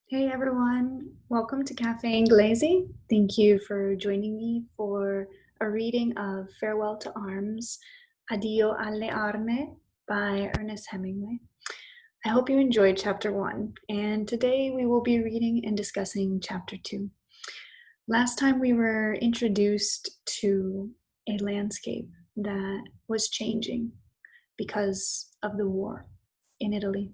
Hey everyone, welcome to Caffè Inglese. Thank you for joining me for a reading of Farewell to Arms, Addio alle Arme by Ernest Hemingway. I hope you enjoyed chapter 1, and today we will be reading and discussing chapter 2. Last time we were introduced to a landscape that was changing because of the war in Italy.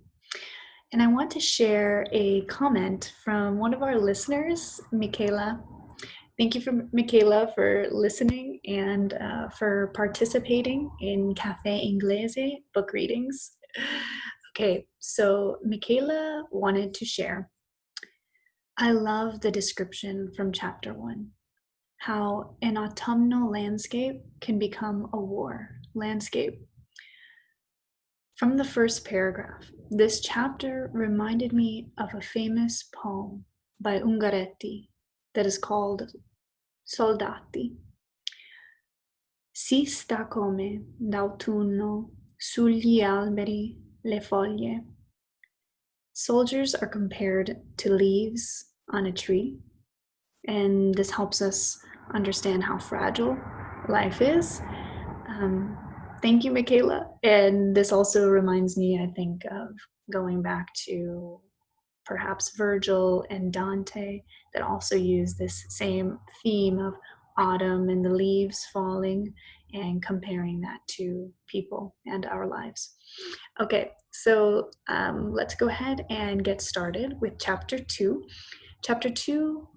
And I want to share a comment from one of our listeners, Michaela. Thank you for Michaela for listening and for participating in Caffè Inglese book readings. Okay, so Michaela wanted to share. I love the description from chapter 1, how an autumnal landscape can become a war landscape. From the first paragraph, this chapter reminded me of a famous poem by Ungaretti that is called Soldati. Si sta come d'autunno sugli alberi le foglie. Soldiers are compared to leaves on a tree, and this helps us understand how fragile life is. Thank you, Michaela. And this also reminds me, I think, of going back to perhaps Virgil and Dante that also use this same theme of autumn and the leaves falling and comparing that to people and our lives. Okay, so let's go ahead and get started with chapter 2. Chapter 2,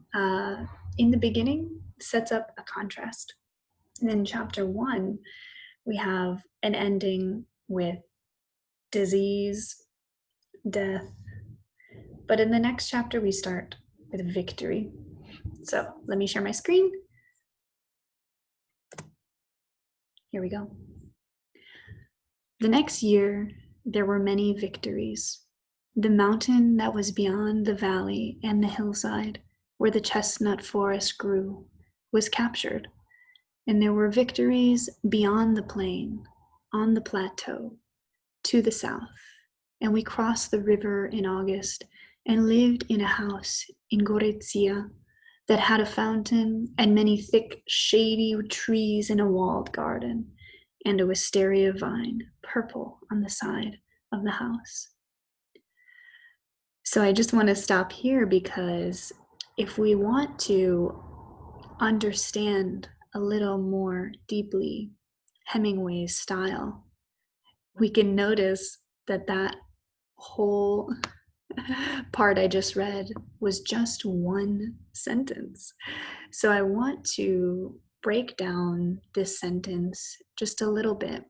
in the beginning, sets up a contrast. And in chapter 1, we have an ending with disease, death, but in the next chapter we start with victory. So let me share my screen. Here we go. The next year, there were many victories. The mountain that was beyond the valley and the hillside, where the chestnut forest grew, was captured. And there were victories beyond the plain, on the plateau, to the south. And we crossed the river in August and lived in a house in Gorizia that had a fountain and many thick, shady trees in a walled garden, and a wisteria vine, purple on the side of the house. So I just want to stop here because if we want to understand a little more deeply Hemingway's style, we can notice that that whole part I just read was just one sentence. So I want to break down this sentence just a little bit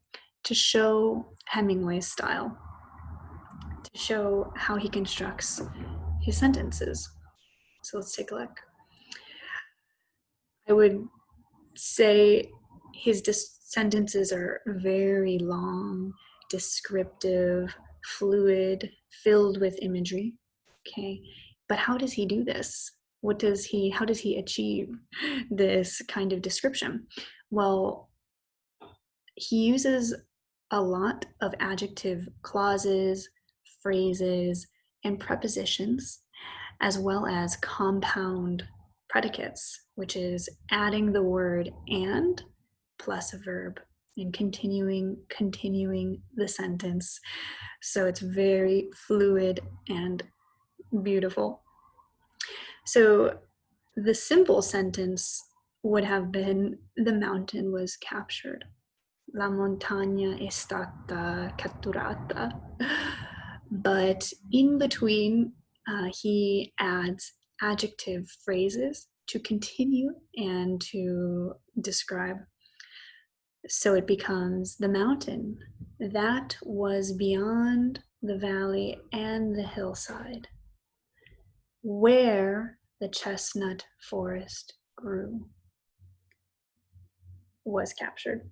to show Hemingway's style, to show how he constructs his sentences. So let's take a look. I would say his sentences are very long, descriptive, fluid, filled with imagery. Okay, but how does he do this? How does he achieve this kind of description? Well, he uses a lot of adjective clauses, phrases, and prepositions, as well as compound predicates, which is adding the word and plus a verb and continuing the sentence. So it's very fluid and beautiful. So the simple sentence would have been the mountain was captured. La montagna è stata catturata. But in between, he adds adjective phrases to continue and to describe. So it becomes the mountain that was beyond the valley and the hillside, where the chestnut forest grew, was captured.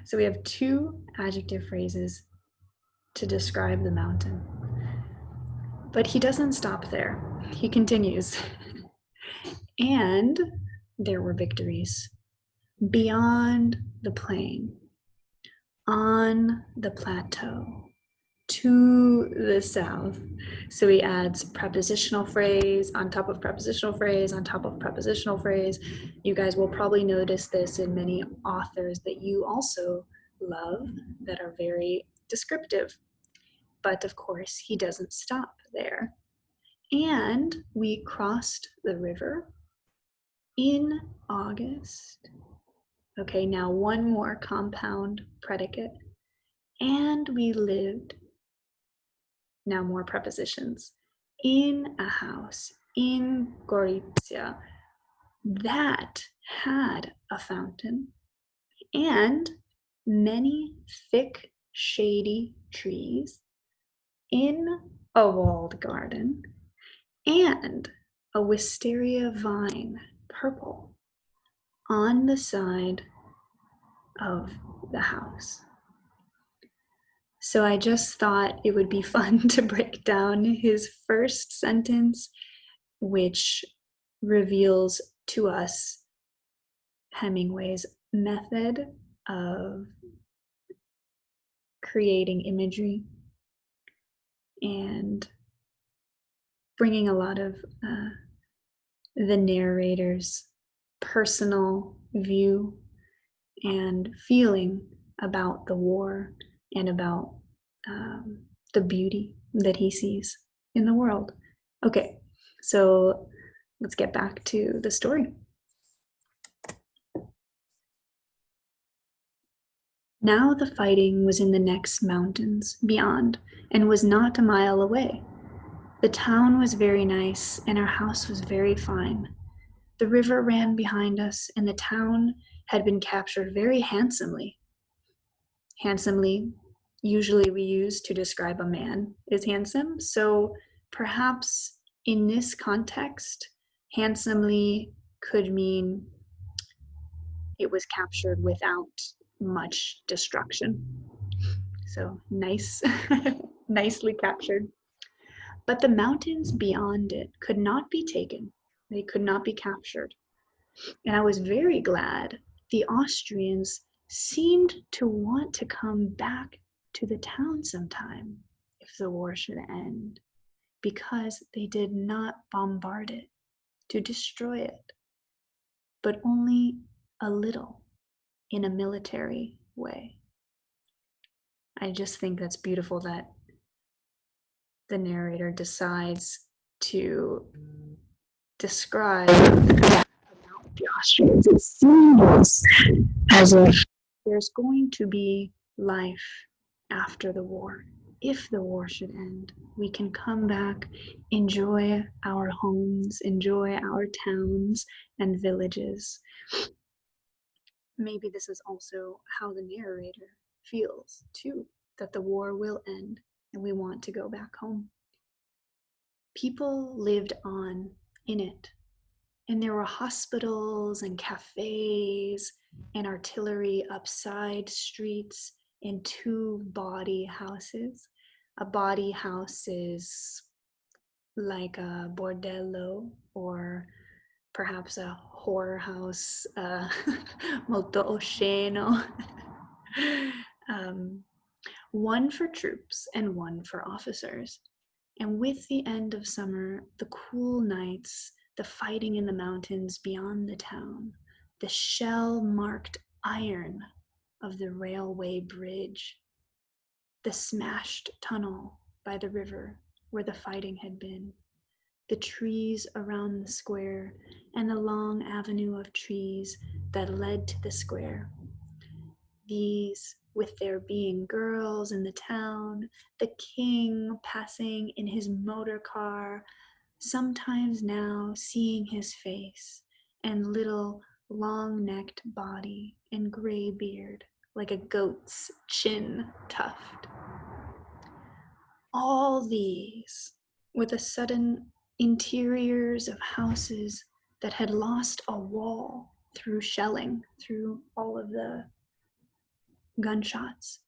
So we have two adjective phrases to describe the mountain. But he doesn't stop there. He continues. And there were victories beyond the plain, on the plateau, to the south. So he adds prepositional phrase on top of prepositional phrase on top of prepositional phrase. You guys will probably notice this in many authors that you also love that are very descriptive. But of course, he doesn't stop there. And we crossed the river in August. Okay, now one more compound predicate. And we lived, now more prepositions, in a house in Gorizia that had a fountain and many thick, shady trees in a walled garden and a wisteria vine, purple, on the side of the house. So I just thought it would be fun to break down his first sentence, which reveals to us Hemingway's method of creating imagery and bringing a lot of the narrator's personal view and feeling about the war and about the beauty that he sees in the world. Okay, so let's get back to the story. Now the fighting was in the next mountains beyond and was not a mile away. The town was very nice and our house was very fine. The river ran behind us and the town had been captured very handsomely. Handsomely, usually we use to describe a man is handsome, so perhaps in this context, handsomely could mean it was captured without much destruction. So nice, nicely captured. But the mountains beyond it could not be taken. They could not be captured. And I was very glad the Austrians seemed to want to come back to the town sometime if the war should end, because they did not bombard it to destroy it, but only a little in a military way. I just think that's beautiful that the narrator decides to describe about the Austrians. It seems as if there's going to be life after the war. If the war should end, we can come back, enjoy our homes, enjoy our towns and villages. Maybe this is also how the narrator feels too, that the war will end and we want to go back home. People lived on in it, and there were hospitals and cafes and artillery up side streets and two bawdy houses. A bawdy house is like a bordello or perhaps a whore house, molto osceno. One for troops and one for officers. And with the end of summer, the cool nights, the fighting in the mountains beyond the town, the shell-marked iron of the railway bridge, the smashed tunnel by the river where the fighting had been, the trees around the square, and the long avenue of trees that led to the square. These, with there being girls in the town, the king passing in his motor car, sometimes now seeing his face and little long-necked body and gray beard like a goat's chin tuft. All these with the sudden interiors of houses that had lost a wall through shelling, through all of the gunshots,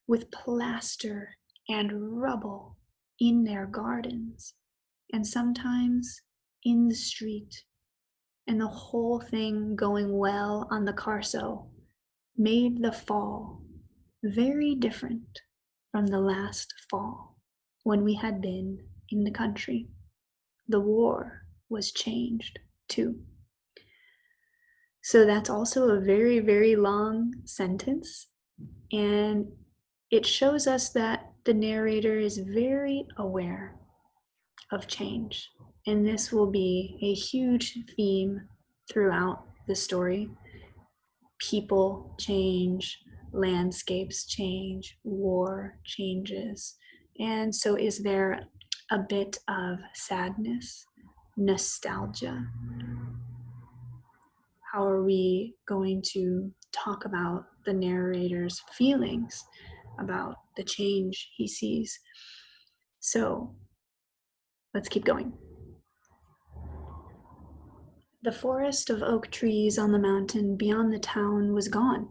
with plaster and rubble in their gardens, and sometimes in the street, and the whole thing going well on the Carso made the fall very different from the last fall when we had been in the country. The war was changed too. So that's also a very, very long sentence. And it shows us that the narrator is very aware of change. And this will be a huge theme throughout the story. People change, landscapes change, war changes. And so, is there a bit of sadness, nostalgia? How are we going to talk about the narrator's feelings about the change he sees? So, let's keep going. The forest of oak trees on the mountain beyond the town was gone.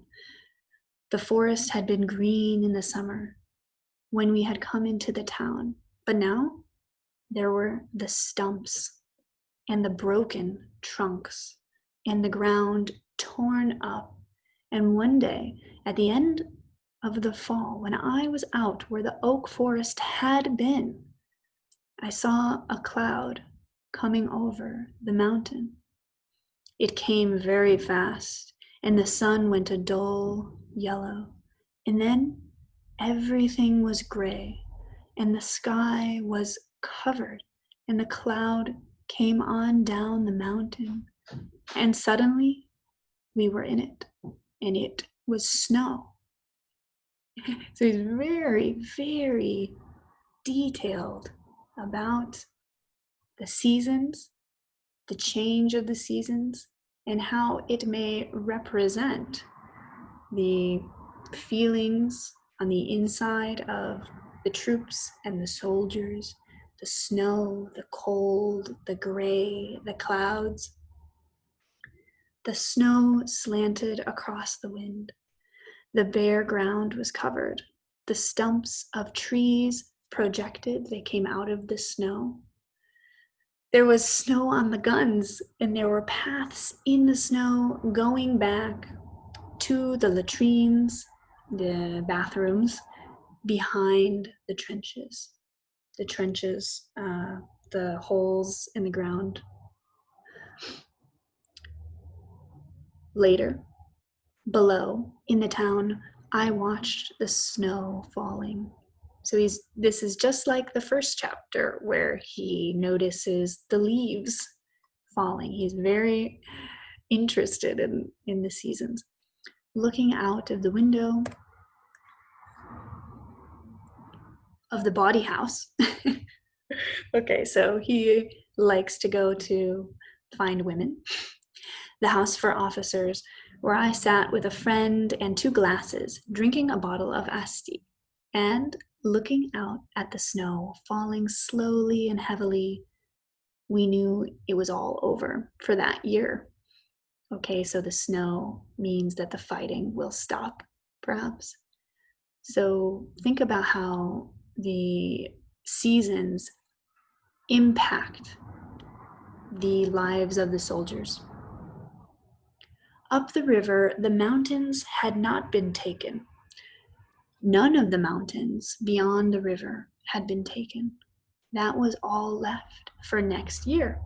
The forest had been green in the summer when we had come into the town, but now there were the stumps and the broken trunks and the ground torn up. And one day, at the end of the fall, when I was out where the oak forest had been, I saw a cloud coming over the mountain. It came very fast, and the sun went a dull yellow. And then everything was gray, and the sky was covered, and the cloud came on down the mountain. And suddenly we were in it, and it was snow. So he's very, very detailed about the seasons, the change of the seasons, and how it may represent the feelings on the inside of the troops and the soldiers, the snow, the cold, the gray, the clouds. The snow slanted across the wind. The bare ground was covered. The stumps of trees projected, they came out of the snow. There was snow on the guns, and there were paths in the snow going back to the latrines, the bathrooms, behind the trenches. The trenches, the holes in the ground. Later, below, in the town, I watched the snow falling. So this is just like the first chapter where he notices the leaves falling. He's very interested in the seasons. Looking out of the window of the body house. Okay, so he likes to go to find women. The house for officers, where I sat with a friend and 2 glasses, drinking a bottle of asti, and looking out at the snow falling slowly and heavily. We knew it was all over for that year. Okay, so the snow means that the fighting will stop, perhaps. So think about how the seasons impact the lives of the soldiers. Up the river, the mountains had not been taken. None of the mountains beyond the river had been taken. That was all left for next year.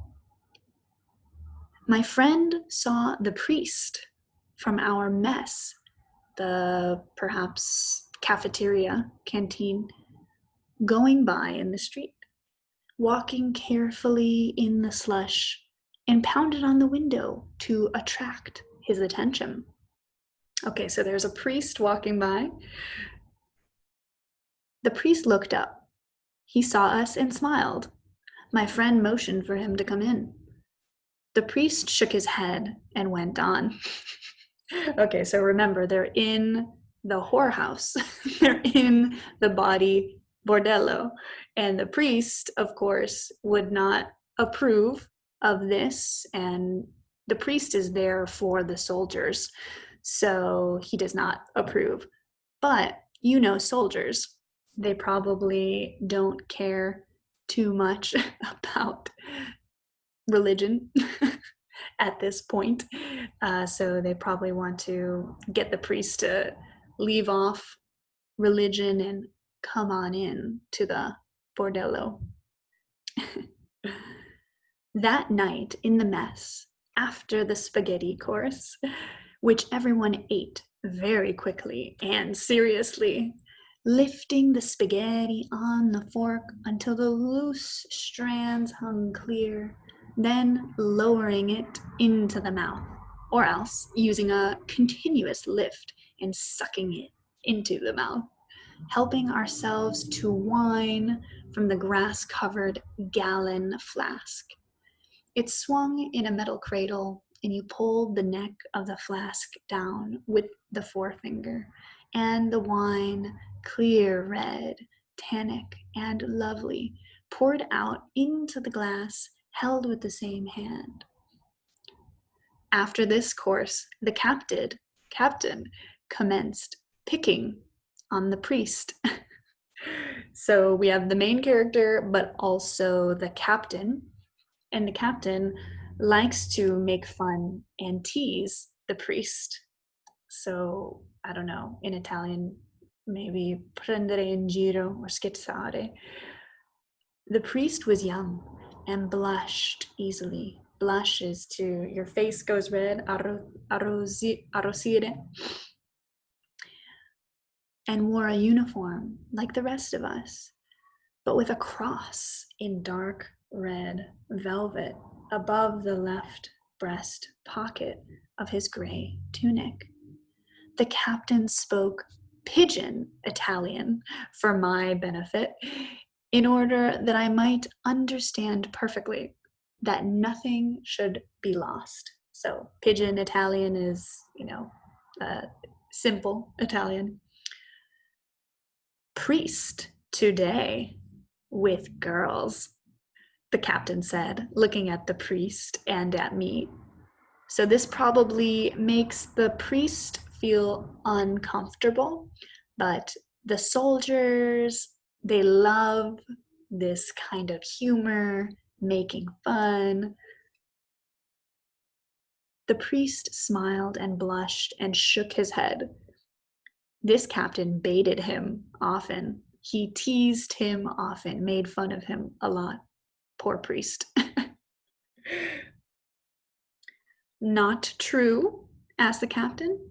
My friend saw the priest from our mess, the perhaps cafeteria, canteen, going by in the street, walking carefully in the slush, and pounded on the window to attract his attention. Okay, so there's a priest walking by. The priest looked up. He saw us and smiled. My friend motioned for him to come in. The priest shook his head and went on. Okay, so remember, they're in the whorehouse. They're in the body bordello. And the priest, of course, would not approve of this. And the priest is there for the soldiers. So he does not approve. But you know, soldiers, they probably don't care too much about religion at this point. So they probably want to get the priest to leave off religion and come on in to the bordello. That night in the mess, after the spaghetti course, which everyone ate very quickly and seriously, lifting the spaghetti on the fork until the loose strands hung clear, then lowering it into the mouth, or else using a continuous lift and sucking it into the mouth, helping ourselves to wine from the grass-covered gallon flask. It swung in a metal cradle, and you pulled the neck of the flask down with the forefinger, and the wine, clear red, tannic, and lovely, poured out into the glass held with the same hand. After this course, the captain commenced picking on the priest. So we have the main character, but also the captain. And the captain likes to make fun and tease the priest. So, I don't know, in Italian, maybe prendere in giro or scherzare. The priest was young and blushed easily. Blush is to, your face goes red, arrosire, and wore a uniform like the rest of us, but with a cross in dark red velvet above the left breast pocket of his gray tunic. The captain spoke pidgin Italian for my benefit, in order that I might understand perfectly that nothing should be lost. So pidgin Italian is, simple Italian. Priest today with girls, the captain said, looking at the priest and at me. So this probably makes the priest feel uncomfortable, but the soldiers, they love this kind of humor, making fun. The priest smiled and blushed and shook his head. This captain baited him often. He teased him often, made fun of him a lot. Poor priest. Not true? Asked the captain.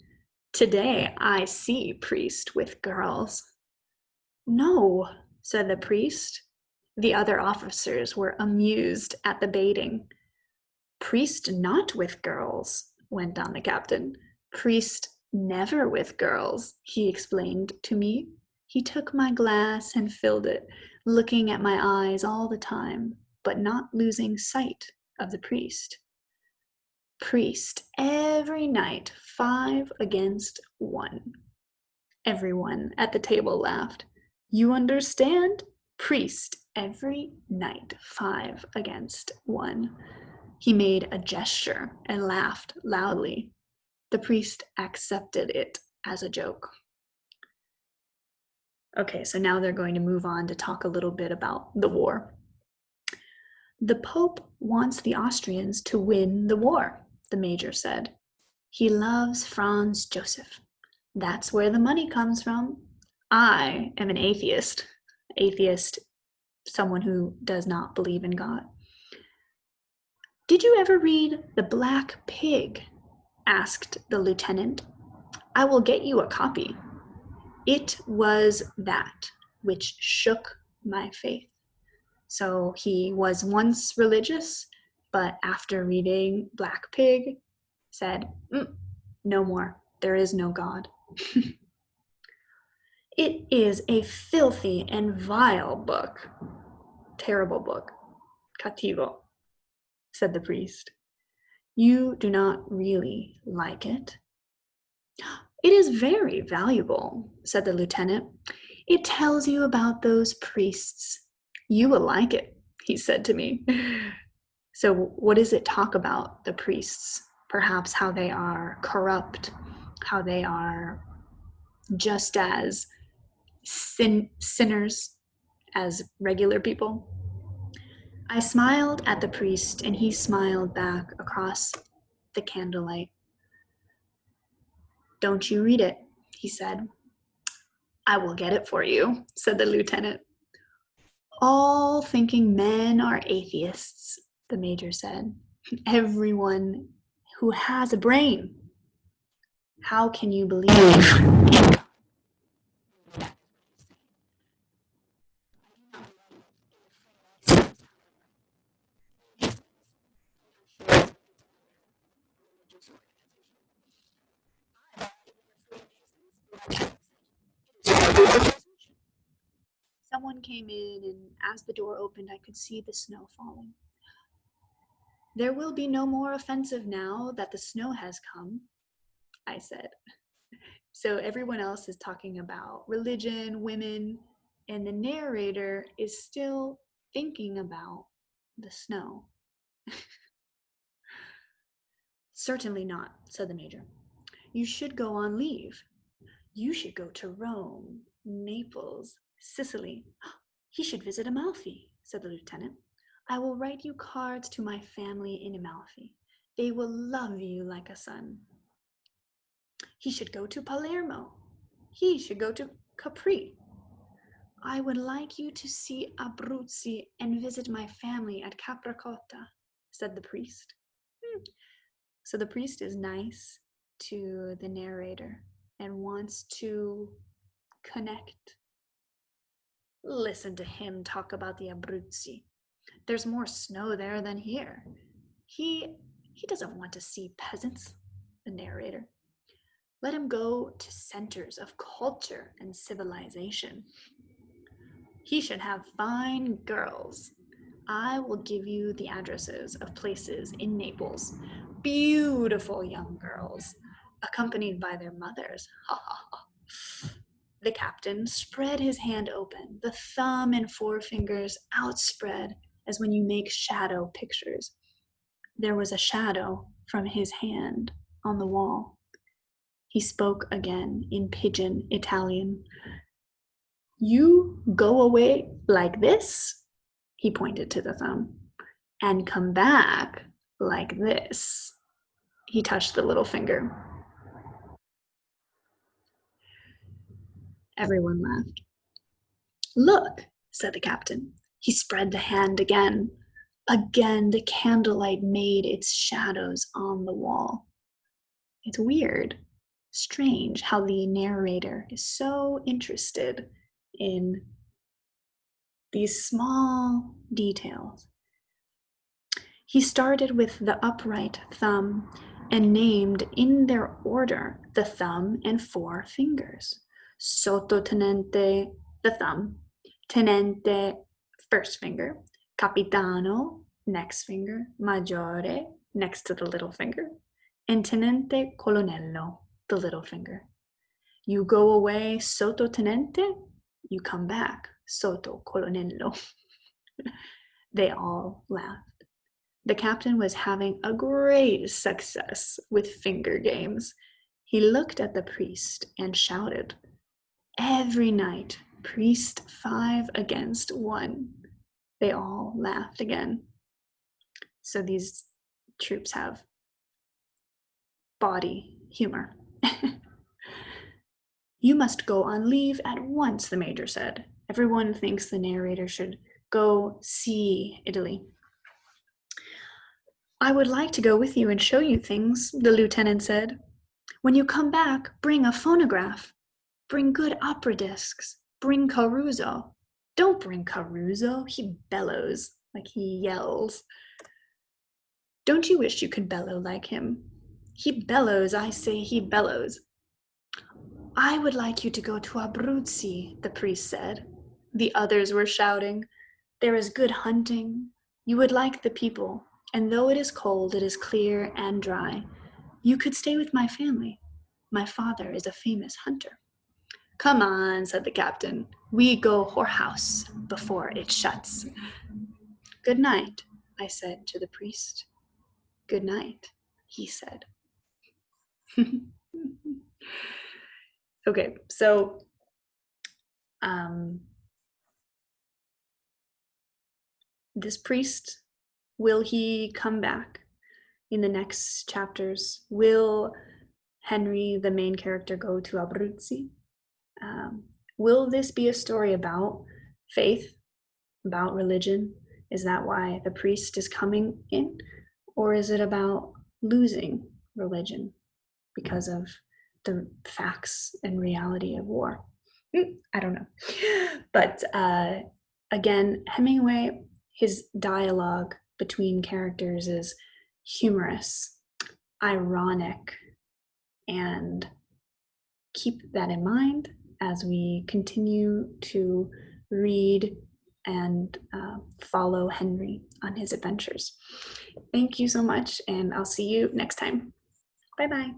Today I see priest with girls. No, said the priest. The other officers were amused at the baiting. Priest not with girls, went on the captain. Priest never with girls, he explained to me. He took my glass and filled it, looking at my eyes all the time, but not losing sight of the priest. Priest every night, 5 against 1. Everyone at the table laughed. You understand? Priest every night, 5 against 1. He made a gesture and laughed loudly. The priest accepted it as a joke. Okay, so now they're going to move on to talk a little bit about the war. The Pope wants the Austrians to win the war, the major said. He loves Franz Joseph. That's where the money comes from. I am an atheist. Atheist, someone who does not believe in God. Did you ever read The Black Pig? Asked the lieutenant. I will get you a copy. It was that which shook my faith. So he was once religious, but after reading Black Pig, said, no more. There is no God. It is a filthy and vile book. Terrible book. Cattivo, said the priest. You do not really like it? It is very valuable, said the lieutenant. It tells you about those priests. You will like it, he said to me. So what does it talk about, the priests? Perhaps how they are corrupt, how they are just as sinners as regular people. I smiled at the priest, and he smiled back across the candlelight. Don't you read it, he said. I will get it for you, said the lieutenant. All thinking men are atheists, the major said. Everyone who has a brain. How can you believe? Someone came in, and as the door opened, I could see the snow falling. There will be no more offensive now that the snow has come, I said. So everyone else is talking about religion, women, and the narrator is still thinking about the snow. Certainly not, said the major. You should go on leave. You should go to Rome, Naples, Sicily. He should visit Amalfi, said the lieutenant. I will write you cards to my family in Amalfi. They will love you like a son. He should go to Palermo. He should go to Capri. I would like you to see Abruzzi and visit my family at Capracotta, said the priest. So the priest is nice to the narrator and wants to connect. Listen to him talk about the Abruzzi. There's more snow there than here. He doesn't want to see peasants, the narrator. Let him go to centers of culture and civilization. He should have fine girls. I will give you the addresses of places in Naples. Beautiful young girls, accompanied by their mothers. Ha ha ha. The captain spread his hand open, the thumb and forefingers outspread as when you make shadow pictures. There was a shadow from his hand on the wall. He spoke again in pidgin Italian. You go away like this, he pointed to the thumb, and come back like this. He touched the little finger. Everyone laughed. Look, said the captain. He spread the hand again. Again, the candlelight made its shadows on the wall. It's weird, strange how the narrator is so interested in these small details. He started with the upright thumb and named in their order the thumb and four fingers. Sottotenente, the thumb. Tenente, first finger. Capitano, next finger. Maggiore, next to the little finger. And Tenente Colonnello, the little finger. You go away sottotenente, you come back sotto colonnello. They all laughed. The captain was having a great success with finger games. He looked at the priest and shouted, every night, priest 5 against 1. They all laughed again. So these troops have body humor. You must go on leave at once, the major said. Everyone thinks the narrator should go see Italy. I would like to go with you and show you things, the lieutenant said. When you come back, bring a phonograph. Bring good opera discs. Bring Caruso. Don't bring Caruso. He bellows, like he yells. Don't you wish you could bellow like him? He bellows, I say he bellows. I would like you to go to Abruzzi, the priest said. The others were shouting, there is good hunting. You would like the people, and though it is cold, it is clear and dry. You could stay with my family. My father is a famous hunter. Come on, said the captain. We go whorehouse before it shuts. Good night, I said to the priest. Good night, he said. Okay, so this priest, will he come back in the next chapters? Will Henry, the main character, go to Abruzzi? will this be a story about faith, about religion? Is that why the priest is coming in? Or is it about losing religion because of the facts and reality of war? I don't know. But again, Hemingway, his dialogue between characters is humorous, ironic, and keep that in mind as we continue to read and follow Henry on his adventures. Thank you so much, and I'll see you next time. Bye-bye.